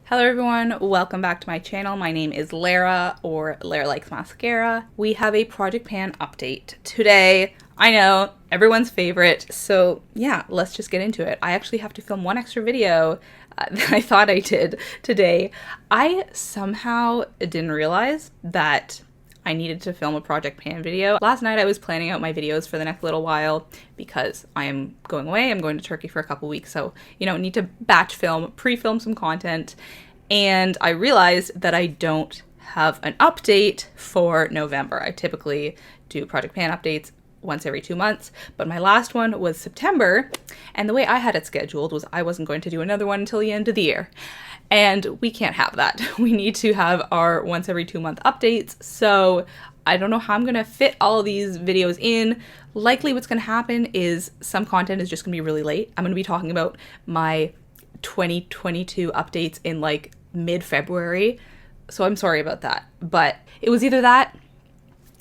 Hello everyone, welcome back to my channel. My name is Lara, or Lara Likes Mascara. We have a Project Pan update today. I know, everyone's favorite, so yeah, let's just get into it. I actually have to film one extra video than I thought I did today. I somehow didn't realize that I needed to film a Project Pan video. Last night I was planning out my videos for the next little while because I am going away. I'm going to Turkey for a couple weeks, so need to batch film, pre-film some content. And I realized that I don't have an update for November. I typically do Project Pan updates once every 2 months, but my last one was September, and the way I had it scheduled was I wasn't going to do another one until the end of the year. And we can't have that. We need to have our once every 2 month updates. So I don't know how I'm gonna fit all of these videos in. Likely what's gonna happen is some content is just gonna be really late. I'm gonna be talking about my 2022 updates in like mid-February. So I'm sorry about that. But it was either that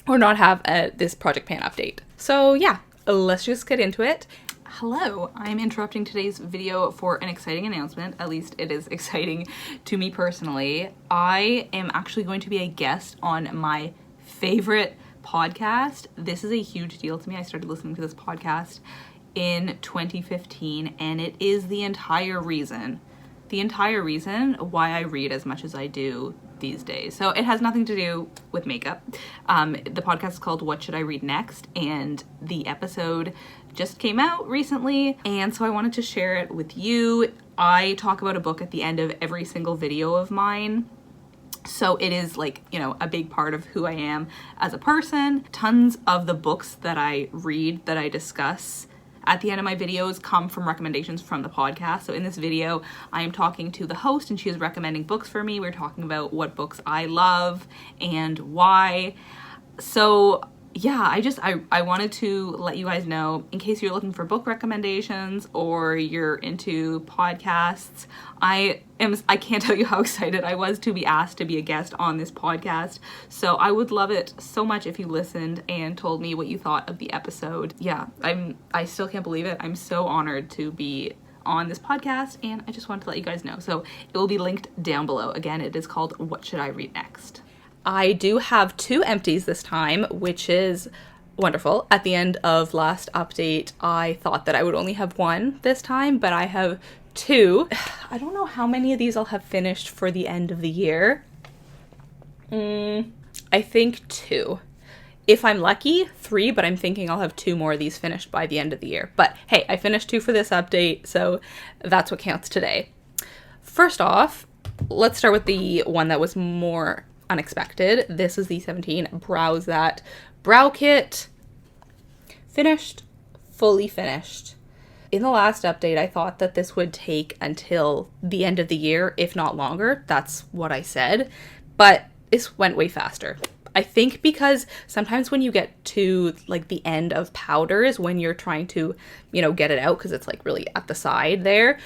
or not have this Project Pan update. So yeah, let's just get into it. Hello, I'm interrupting today's video for an exciting announcement. At least it is exciting to me personally. I am actually going to be a guest on my favorite podcast. This is a huge deal to me. I started listening to this podcast in 2015, and it is the entire reason why I read as much as I do these days. So it has nothing to do with makeup. The podcast is called What Should I Read Next? And the episode just came out recently, and so I wanted to share it with you. I talk about a book at the end of every single video of mine. So it is like, a big part of who I am as a person. Tons of the books that I read, that I discuss at the end of my videos, come from recommendations from the podcast. So in this video, I am talking to the host and she is recommending books for me. We're talking about what books I love and why. So yeah, I wanted to let you guys know, in case you're looking for book recommendations or you're into podcasts, I can't tell you how excited I was to be asked to be a guest on this podcast. So I would love it so much if you listened and told me what you thought of the episode. Yeah, I still can't believe it. I'm so honored to be on this podcast, and I just wanted to let you guys know. So it will be linked down below. Again, it is called What Should I Read Next? I do have 2 empties this time, which is wonderful. At the end of last update, I thought that I would only have 1 this time, but I have 2. I don't know how many of these I'll have finished for the end of the year. I think 2. If I'm lucky, 3, but I'm thinking I'll have 2 more of these finished by the end of the year. But hey, I finished 2 for this update, so that's what counts today. First off, let's start with the one that was more unexpected. This is the 17 Brows That Brow Kit. Finished, fully finished. In the last update, I thought that this would take until the end of the year, if not longer. That's what I said, but this went way faster. I think because sometimes when you get to like the end of powders, when you're trying to, get it out, because it's like really at the side there,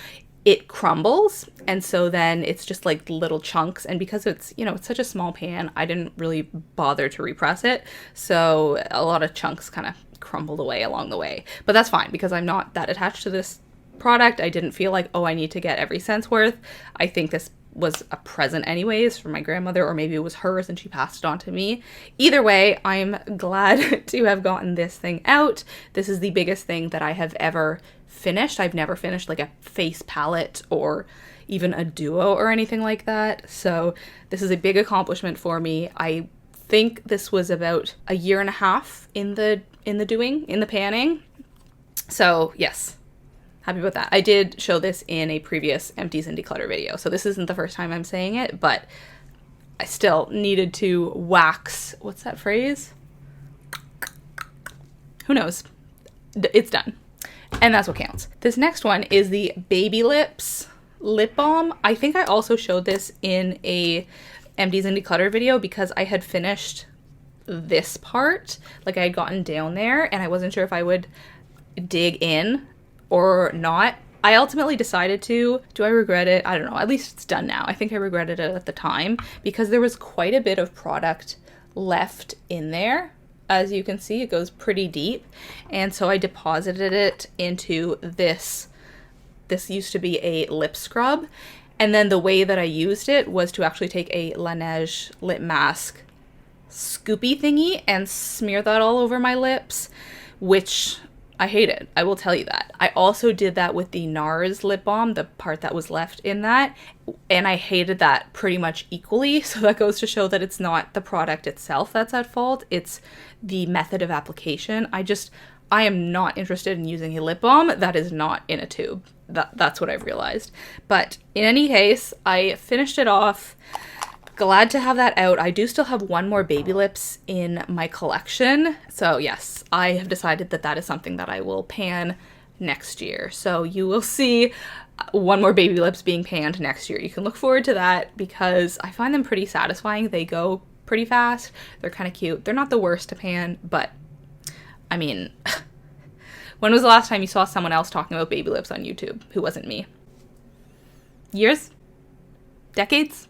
it crumbles, and so then it's just like little chunks, and because it's it's such a small pan, I didn't really bother to repress it, so a lot of chunks kind of crumbled away along the way. But that's fine because I'm not that attached to this product. I didn't feel like, oh, I need to get every cent's worth. I think this was a present anyways from my grandmother, or maybe it was hers and she passed it on to me. Either way, I'm glad to have gotten this thing out. This is the biggest thing that I have ever finished. I've never finished like a face palette or even a duo or anything like that. So this is a big accomplishment for me. I think this was about a year and a half in the panning. So yes, happy about that. I did show this in a previous Empties and Declutter video, so this isn't the first time I'm saying it, but I still needed to wax, what's that phrase? Who knows? It's done. And that's what counts. This next one is the Baby Lips Lip Balm. I think I also showed this in a Empties and Declutter video because I had finished this part. Like I had gotten down there and I wasn't sure if I would dig in or not. I ultimately decided to. Do I regret it? I don't know. At least it's done now. I think I regretted it at the time because there was quite a bit of product left in there. As you can see, it goes pretty deep. And so I deposited it into this. This used to be a lip scrub. And then the way that I used it was to actually take a Laneige lip mask scoopy thingy and smear that all over my lips, which I hated. I will tell you that. I also did that with the NARS lip balm, the part that was left in that, and I hated that pretty much equally. So that goes to show that it's not the product itself that's at fault, it's the method of application. I am not interested in using a lip balm that is not in a tube. That's what I've realized. But in any case, I finished it off. Glad to have that out. I do still have one more baby lips in my collection. So yes, I have decided that that is something that I will pan next year. So you will see one more baby lips being panned next year. You can look forward to that because I find them pretty satisfying. They go pretty fast. They're kind of cute. They're not the worst to pan, but I mean, when was the last time you saw someone else talking about baby lips on YouTube who wasn't me? Years? Decades?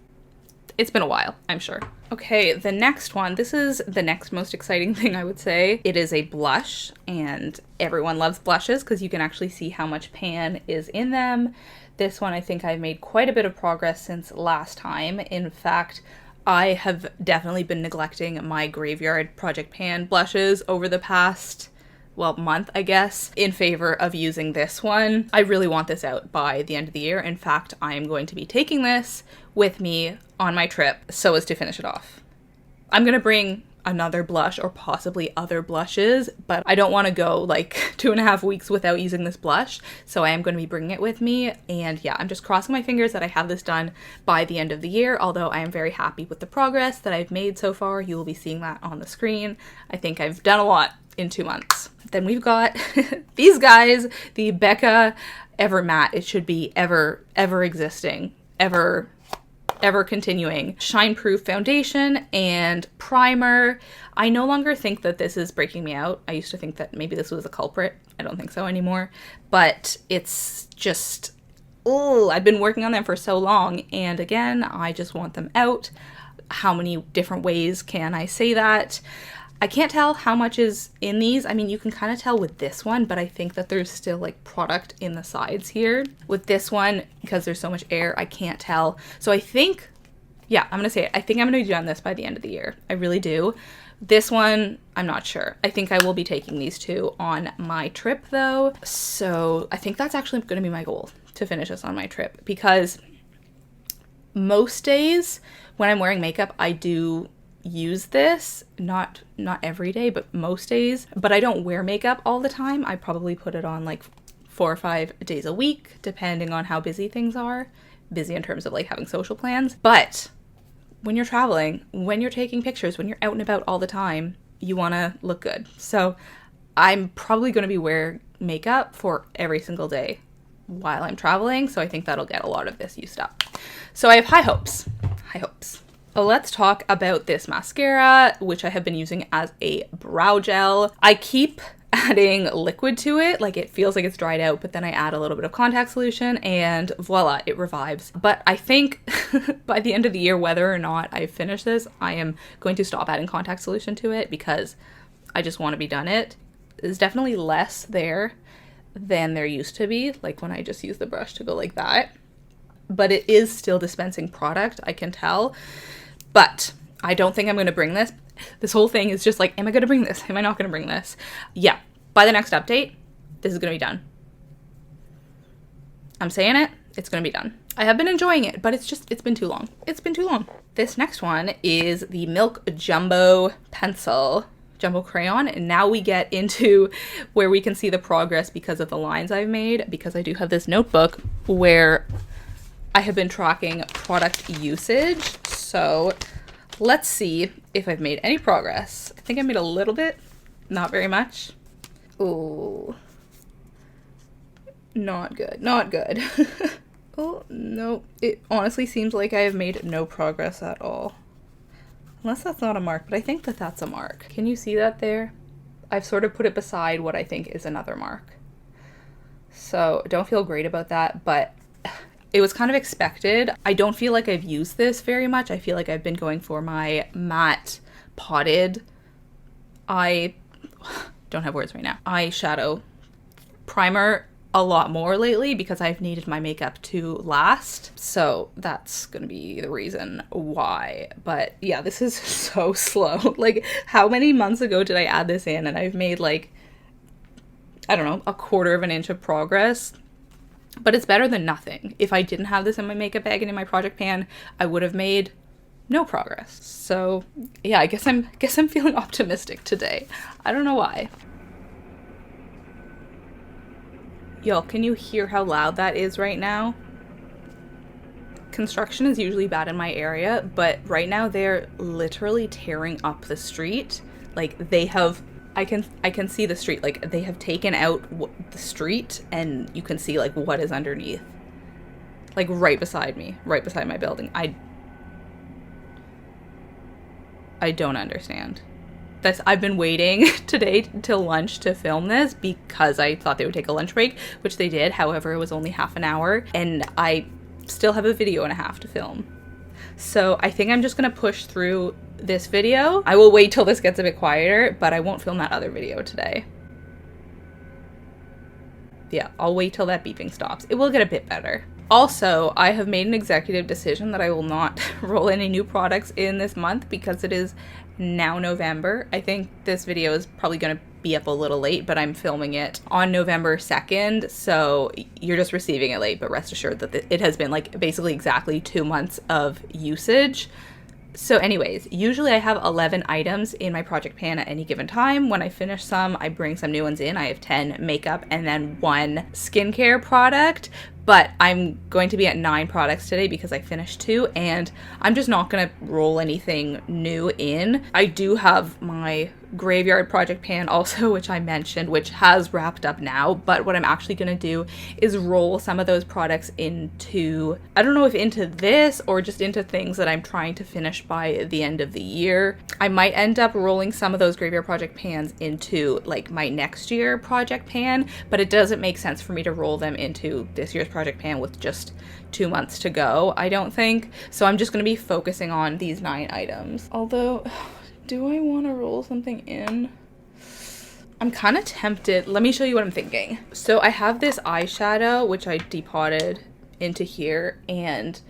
It's been a while, I'm sure. Okay, the next one. This is the next most exciting thing, I would say. It is a blush, and everyone loves blushes because you can actually see how much pan is in them. This one, I think I've made quite a bit of progress since last time. In fact, I have definitely been neglecting my graveyard Project Pan blushes over the past, well, month, I guess, in favor of using this one. I really want this out by the end of the year. In fact, I am going to be taking this with me on my trip so as to finish it off. I'm gonna bring another blush or possibly other blushes, but I don't want to go like 2.5 weeks without using this blush, so I am going to be bringing it with me. And yeah, I'm just crossing my fingers that I have this done by the end of the year, although I am very happy with the progress that I've made so far. You will be seeing that on the screen. I think I've done a lot in 2 months. Then we've got these guys, the Becca Ever Matte. It should be ever existing, ever continuing shine proof foundation and primer. I no longer think that this is breaking me out. I used to think that maybe this was a culprit. I don't think so anymore, but it's just, oh, I've been working on them for so long, and again, I just want them out. How many different ways can I say that? I can't tell how much is in these. I mean, you can kind of tell with this one, but I think that there's still like product in the sides here. With this one, because there's so much air, I can't tell. So I think, yeah, I'm gonna say it. I think I'm gonna be done this by the end of the year. I really do. This one, I'm not sure. I think I will be taking these two on my trip though. So I think that's actually gonna be my goal, to finish this on my trip, because most days when I'm wearing makeup, I do use this, not every day, but most days. But I don't wear makeup all the time. I probably put it on like 4 or 5 days a week, depending on how busy things are. Busy in terms of like having social plans. But when you're traveling, when you're taking pictures, when you're out and about all the time, you want to look good. So I'm probably going to be wearing makeup for every single day while I'm traveling. So I think that'll get a lot of this used up. So I have high hopes. High hopes. Let's talk about this mascara, which I have been using as a brow gel. I keep adding liquid to it, like it feels like it's dried out, but then I add a little bit of contact solution and voila, it revives. But I think by the end of the year, whether or not I finish this, I am going to stop adding contact solution to it because I just want to be done it. There's definitely less there than there used to be, like when I just use the brush to go like that. But it is still dispensing product, I can tell. But I don't think I'm going to bring this. This whole thing is just like, am I going to bring this? Am I not going to bring this? Yeah, by the next update, this is going to be done. I'm saying it, it's going to be done. I have been enjoying it, but it's been too long. It's been too long. This next one is the Milk Jumbo Pencil, Jumbo Crayon. And now we get into where we can see the progress because of the lines I've made, because I do have this notebook where I have been tracking product usage. So let's see if I've made any progress. I think I made a little bit, not very much. Oh, not good, not good. Oh, no, it honestly seems like I have made no progress at all. Unless that's not a mark, but I think that that's a mark. Can you see that there? I've sort of put it beside what I think is another mark. So don't feel great about that, but it was kind of expected. I don't feel like I've used this very much. I feel like I've been going for my matte potted, I don't have words right now, eyeshadow primer a lot more lately because I've needed my makeup to last. So that's gonna be the reason why. But yeah, this is so slow. Like, how many months ago did I add this in and I've made like, I don't know, 1/4 of an inch of progress? But it's better than nothing. If I didn't have this in my makeup bag and in my project pan, I would have made no progress. So yeah, I guess I'm feeling optimistic today. I don't know why. Y'all, can you hear how loud that is right now? Construction is usually bad in my area, but right now they're literally tearing up the street. Like, they have, I can see the street. Like, they have taken out the street and you can see like what is underneath. Like right beside me, right beside my building. I don't understand. I've been waiting today till lunch to film this because I thought they would take a lunch break, which they did. However, it was only half an hour and I still have a video and a half to film. So I think I'm just gonna push through this video. I will wait till this gets a bit quieter, but I won't film that other video today. Yeah, I'll wait till that beeping stops. It will get a bit better. Also, I have made an executive decision that I will not roll any new products in this month because it is now November. I think this video is probably going to be up a little late, but I'm filming it on November 2nd, so you're just receiving it late, but rest assured that it has been like basically exactly 2 months of usage. So anyways, usually I have 11 items in my project pan at any given time. When I finish some, I bring some new ones in. I have 10 makeup and then 1 skincare product, but I'm going to be at 9 products today because I finished 2 and I'm just not gonna roll anything new in. I do have my graveyard project pan also, which I mentioned, which has wrapped up now, but what I'm actually gonna do is roll some of those products into, I don't know if into this or just into things that I'm trying to finish by the end of the year. I might end up rolling some of those graveyard project pans into like my next year project pan, but it doesn't make sense for me to roll them into this year's project pan with just 2 months to go, I don't think. So I'm just gonna be focusing on these 9 items. Although, do I want to roll something in? I'm kind of tempted. Let me show you what I'm thinking. So I have this eyeshadow, which I depotted into here, and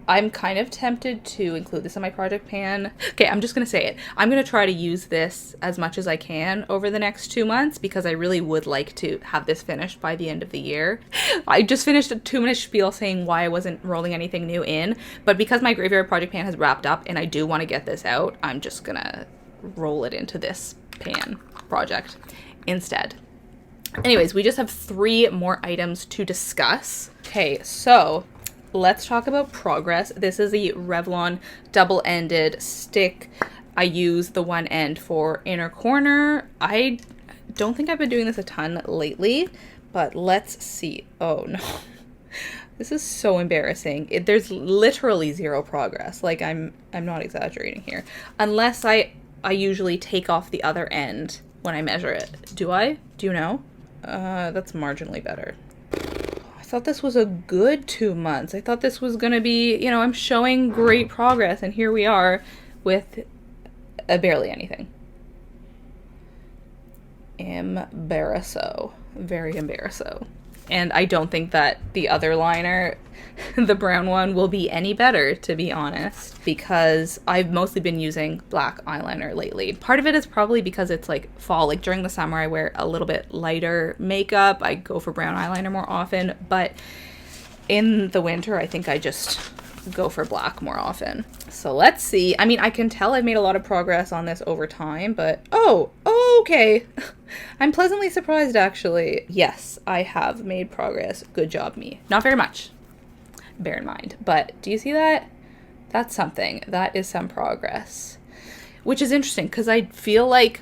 I'm kind of tempted to include this in my project pan. Okay, I'm just going to say it. I'm going to try to use this as much as I can over the next 2 months because I really would like to have this finished by the end of the year. I just finished a 2-minute spiel saying why I wasn't rolling anything new in, but because my graveyard project pan has wrapped up and I do want to get this out, I'm just going to roll it into this pan project instead. Anyways, we just have 3 more items to discuss. Okay, so let's talk about progress. This is the Revlon double-ended stick. I use the one end for inner corner. I don't think I've been doing this a ton lately, but let's see. Oh no, this is so embarrassing. There's literally 0 progress. Like, I'm not exaggerating here. Unless I usually take off the other end when I measure it. Do I? Do you know? That's marginally better. I thought this was a good 2 months. I thought this was gonna be, you know, I'm showing great progress, and here we are with barely anything. Embarrasso. Very embarrasso. And I don't think that the other liner, the brown one, will be any better, to be honest, because I've mostly been using black eyeliner lately. Part of it is probably because it's like fall. Like during the summer, I wear a little bit lighter makeup. I go for brown eyeliner more often, but in the winter, I think I just go for black more often. So let's see. I mean, I can tell I've made a lot of progress on this over time, but oh, okay. I'm pleasantly surprised, actually. Yes, I have made progress. Good job, me. Not very much, bear in mind, but do you see that? That's something. That is some progress, which is interesting because I feel like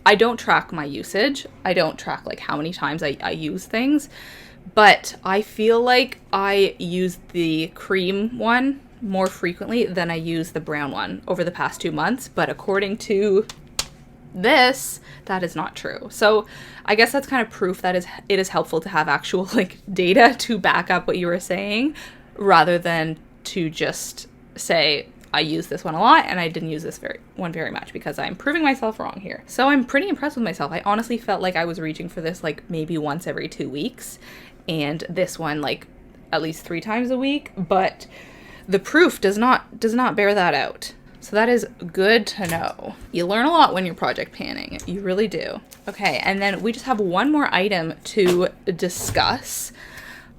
I don't track my usage. I don't track like how many times I use things, but I feel like I use the cream one more frequently than I use the brown one over the past 2 months. But according to this, that is not true. So I guess that's kind of proof that it is helpful to have actual like data to back up what you were saying rather than to just say, I use this one a lot, and I didn't use this one very much because I'm proving myself wrong here. So I'm pretty impressed with myself. I honestly felt like I was reaching for this like maybe once every 2 weeks, and this one like at least 3 times a week, but the proof does not bear that out. So that is good to know. You learn a lot when you're project panning. You really do. Okay, and then we just have one more item to discuss.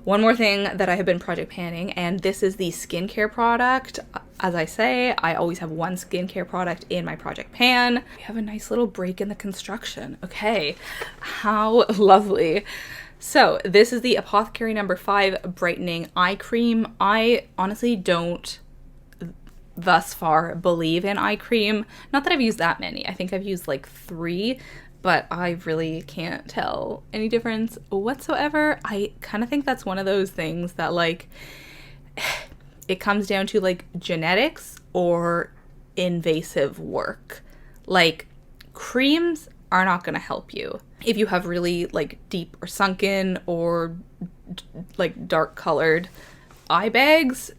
One more thing that I have been project panning, and this is the skincare product. As I say, I always have one skincare product in my project pan. We have a nice little break in the construction. Okay, how lovely. So this is the Apothecary No. 5 Brightening Eye Cream. I honestly don't thus far believe in eye cream. Not that I've used that many. I think I've used like 3, but I really can't tell any difference whatsoever. I kind of think that's one of those things that like it comes down to like genetics or invasive work. Like creams are not going to help you. If you have really like deep or sunken or like dark colored eye bags,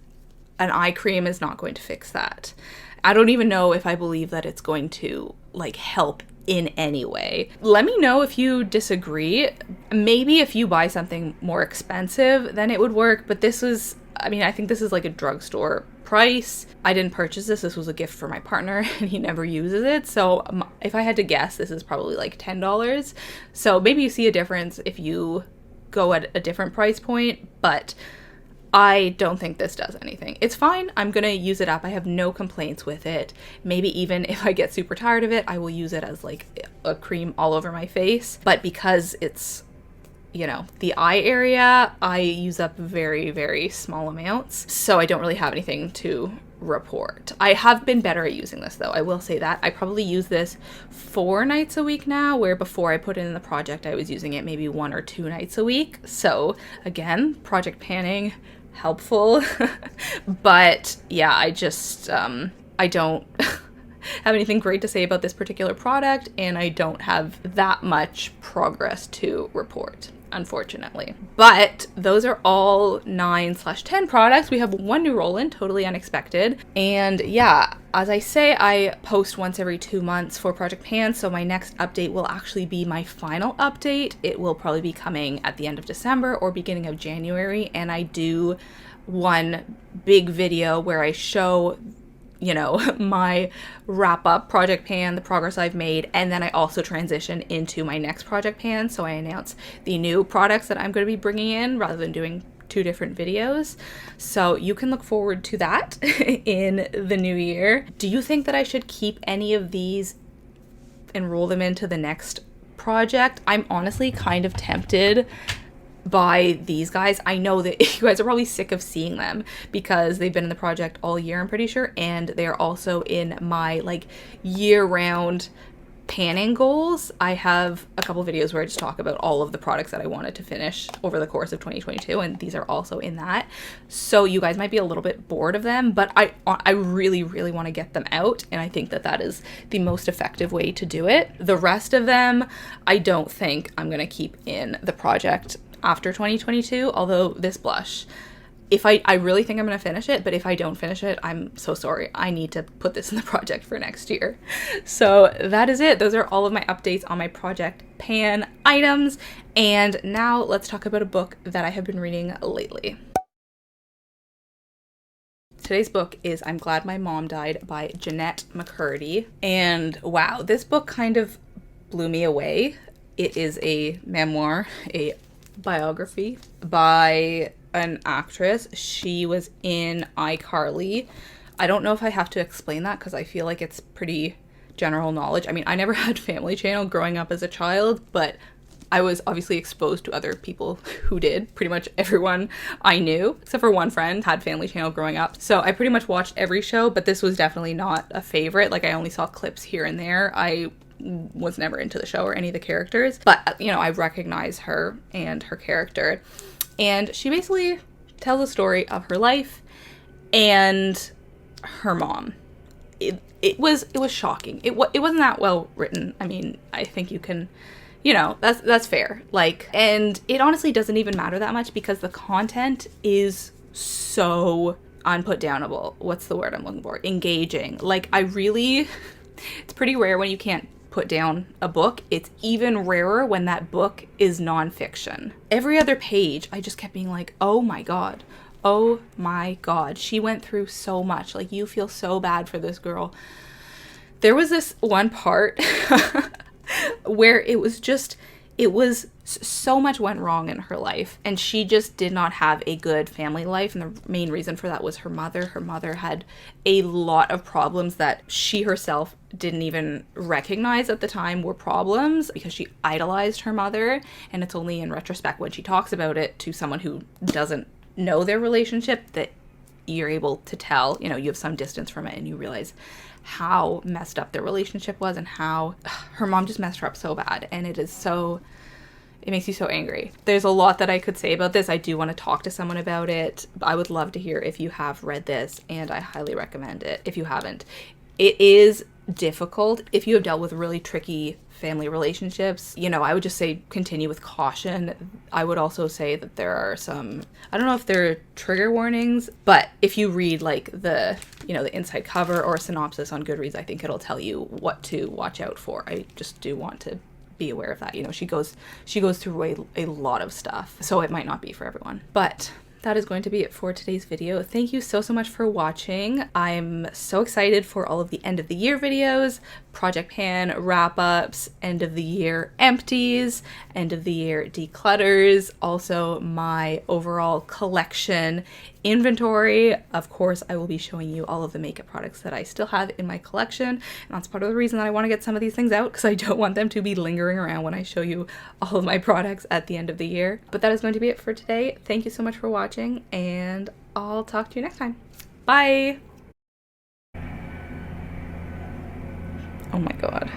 an eye cream is not going to fix that. I don't even know if I believe that it's going to like help in any way. Let me know if you disagree. Maybe if you buy something more expensive, then it would work, but this is, I mean, I think this is like a drugstore price. I didn't purchase this. This was a gift for my partner and he never uses it. So if I had to guess, this is probably like $10. So maybe you see a difference if you go at a different price point, but I don't think this does anything. It's fine. I'm going to use it up. I have no complaints with it. Maybe even if I get super tired of it, I will use it as like a cream all over my face. But because it's, you know, the eye area, I use up very, very small amounts. So I don't really have anything to report. I have been better at using this though. I will say that. I probably use this 4 nights a week now, where before I put it in the project, I was using it maybe 1 or 2 nights a week. So again, project panning, helpful. But yeah, I just, I don't have anything great to say about this particular product, and I don't have that much progress to report, unfortunately. But those are all 9/10 products. We have 1 new roll-in, totally unexpected. And yeah, as I say, I post once every 2 months for Project Pan, so my next update will actually be my final update. It will probably be coming at the end of December or beginning of January, and I do one big video where I show, you know, my wrap up project pan, the progress I've made, and then I also transition into my next project pan. So I announce the new products that I'm going to be bringing in rather than doing 2 different videos. So you can look forward to that in the new year. Do you think that I should keep any of these and roll them into the next project? I'm honestly kind of tempted by these guys. I know that you guys are probably sick of seeing them because they've been in the project all year, I'm pretty sure, and they are also in my like year-round panning goals. I have a couple videos where I just talk about all of the products that I wanted to finish over the course of 2022, and these are also in that. So you guys might be a little bit bored of them, but I really, really want to get them out, and I think that that is the most effective way to do it. The rest of them, I don't think I'm going to keep in the project after 2022, although this blush, if I really think I'm going to finish it, but if I don't finish it, I'm so sorry. I need to put this in the project for next year. So that is it. Those are all of my updates on my project pan items. And now let's talk about a book that I have been reading lately. Today's book is I'm Glad My Mom Died by Jeanette McCurdy. And wow, this book kind of blew me away. It is a memoir, a biography by an actress. She was in iCarly. I don't know if I have to explain that because I feel like it's pretty general knowledge. I mean, I never had Family Channel growing up as a child, but I was obviously exposed to other people who did. Pretty much everyone I knew, except for one friend, had Family Channel growing up. So I pretty much watched every show, but this was definitely not a favorite. Like, I only saw clips here and there. I was never into the show or any of the characters, but you know, I recognize her and her character, and she basically tells a story of her life and her mom. It was shocking. It wasn't that well written. I mean, I think you can, you know, that's fair. Like, and it honestly doesn't even matter that much because the content is so unputdownable. What's the word I'm looking for? Engaging. Like, I really, it's pretty rare when you can't put down a book. It's even rarer when that book is nonfiction. Every other page, I just kept being like, oh my God. Oh my God. She went through so much. Like, you feel so bad for this girl. There was this one part where it was so much went wrong in her life, and she just did not have a good family life, and the main reason for that was her mother. Her mother had a lot of problems that she herself didn't even recognize at the time were problems, because she idolized her mother, and it's only in retrospect when she talks about it to someone who doesn't know their relationship that you're able to tell, you have some distance from it and you realize how messed up their relationship was, and how her mom just messed her up so bad. And it makes you so angry. There's a lot that I could say about this. I do want to talk to someone about it. I would love to hear if you have read this, and I highly recommend it if you haven't. It is difficult if you have dealt with really tricky family relationships. I would just say continue with caution. I would also say that there are some, I don't know if they're trigger warnings, but if you read like the inside cover or a synopsis on Goodreads, I think it'll tell you what to watch out for. I just do want to be aware of that. She goes through a lot of stuff, so it might not be for everyone. But that is going to be it for today's video. Thank you so much for watching. I'm so excited for all of the end of the year videos, Project Pan wrap-ups, end of the year empties, end of the year declutters, also my overall collection inventory. Of course, I will be showing you all of the makeup products that I still have in my collection, and that's part of the reason that I want to get some of these things out, because I don't want them to be lingering around when I show you all of my products at the end of the year. But that is going to be it for today. Thank you so much for watching, and I'll talk to you next time. Bye! Oh my God.